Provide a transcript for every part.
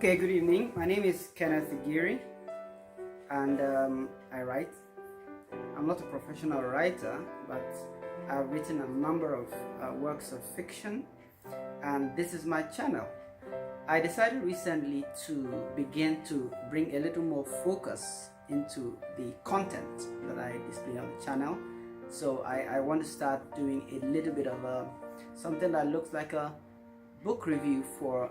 Okay, good evening. My name is Kenneth Igiri, and I write. I'm not a professional writer, but I've written a number of works of fiction, and this is my channel. I decided recently to begin to bring a little more focus into the content that I display on the channel. So I want to start doing a little bit of something that looks like a book review for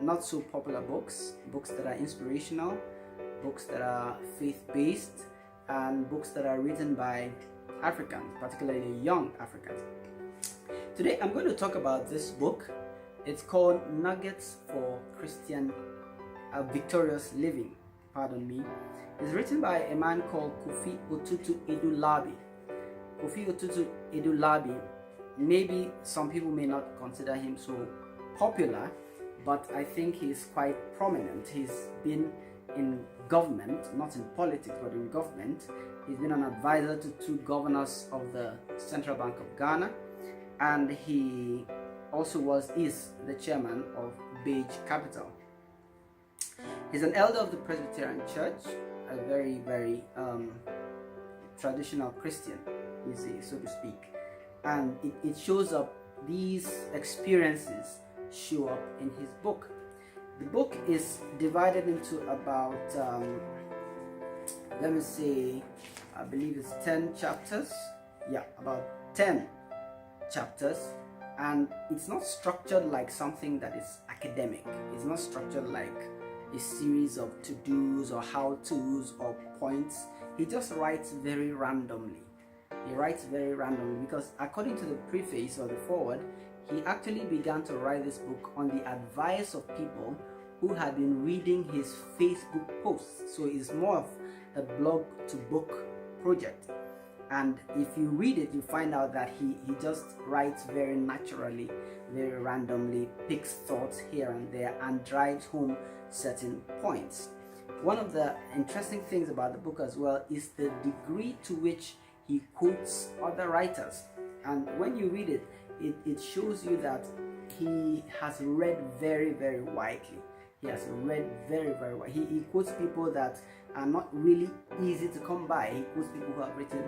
not so popular books that are inspirational, books that are faith-based, and books that are written by Africans, particularly young Africans. Today I'm going to talk about this book. It's called Nuggets for Christian Victorious Living. Pardon me. It's written by a man called Kofi Otutu Labi. Kofi Otutu Labi. Maybe some people may not consider him so popular, but I think he's quite prominent. He's been in government, not in politics, but in government. He's been an advisor to two governors of the Central Bank of Ghana, and he also is the chairman of Beige Capital. He's an elder of the Presbyterian Church, a very, very traditional Christian, so to speak. And it shows up, these experiences show up in his book. The book is divided into about, let me say, I believe it's 10 chapters. Yeah, about 10 chapters. And it's not structured like something that is academic. It's not structured like a series of to-dos or how-tos or points. He just writes very randomly. He writes very randomly because according to the preface or the foreword, he actually began to write this book on the advice of people who had been reading his Facebook posts. So it's more of a blog to book project. And if you read it, you find out that he just writes very naturally, very randomly, picks thoughts here and there, and drives home certain points. One of the interesting things about the book as well is the degree to which he quotes other writers. And when you read it, it shows you that he has read very, very widely. He has read very, very widely. He quotes people that are not really easy to come by. He quotes people who have written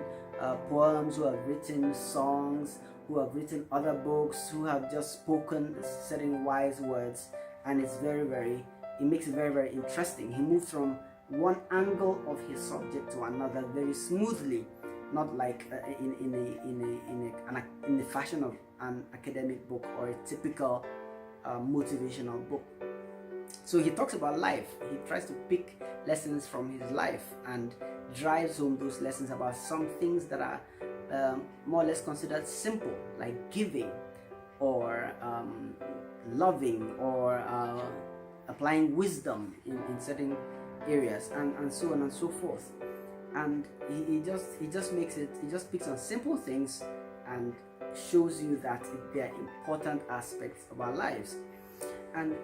poems, who have written songs, who have written other books, who have just spoken certain wise words, and it's very, very, it makes it very, very interesting. He moves from one angle of his subject to another very smoothly, not like in the fashion of an academic book or a typical motivational book. So he talks about life. He tries to pick lessons from his life and drives home those lessons about some things that are more or less considered simple, like giving or loving or applying wisdom in certain areas, and so on and so forth. And he just picks on simple things and shows you that they are important aspects of our lives. And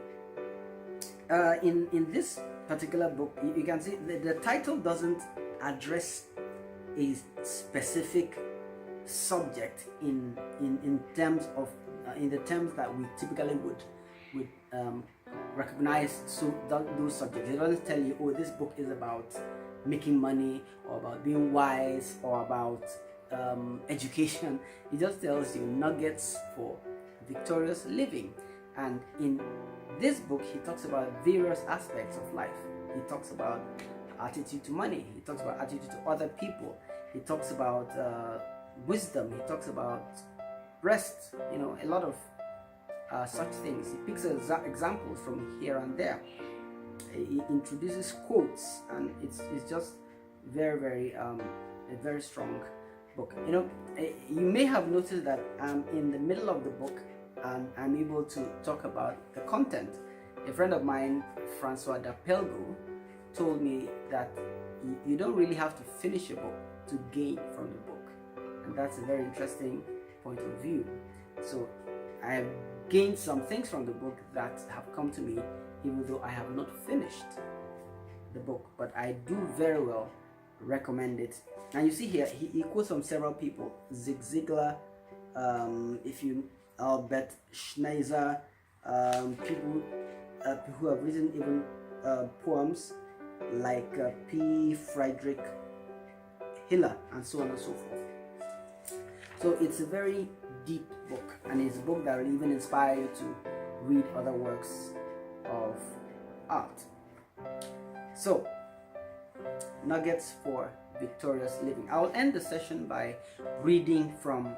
in this particular book, you can see the title doesn't address a specific subject in terms of in the terms that we typically would recognize those subjects. It doesn't tell you, oh, this book is about making money or about being wise or about education. It just tells you nuggets for victorious living. And in this book, he talks about various aspects of life. He talks about attitude to money. He talks about attitude to other people. He talks about wisdom. He talks about rest. A lot of such things. He picks examples from here and there. He introduces quotes, and it's just very, very a very strong book. You may have noticed that I'm in the middle of the book and I'm able to talk about the content. A friend of mine, Francois Dapelgo, told me that you don't really have to finish a book to gain from the book, and that's a very interesting point of view. So I have gained some things from the book that have come to me even though I have not finished the book, but I do very well recommend it. And you see here, he quotes from several people: Zig Ziglar, Albert Schneitzer, people who have written even poems like P. Frederick Hiller and so on and so forth. So it's a very deep book, and it's a book that will even inspire you to read other works of art. So, nuggets for victorious living. I'll end the session by reading from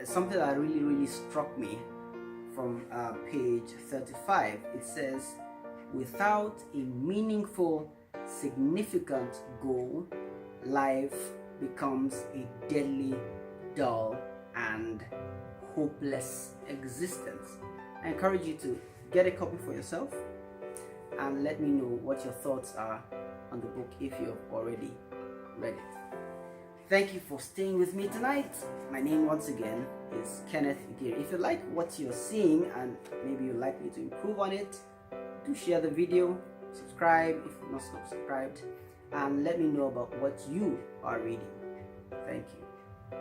something that really struck me from page 35. It says, without a meaningful, significant goal, life becomes a deadly, dull, and hopeless existence. I encourage you to get a copy for yourself and let me know what your thoughts are on the book if you've already read it. Thank you for staying with me tonight. My name once again is Kenneth Igiri. If you like what you're seeing and maybe you'd like me to improve on it, do share the video, subscribe if you're not subscribed, and let me know about what you are reading. Thank you.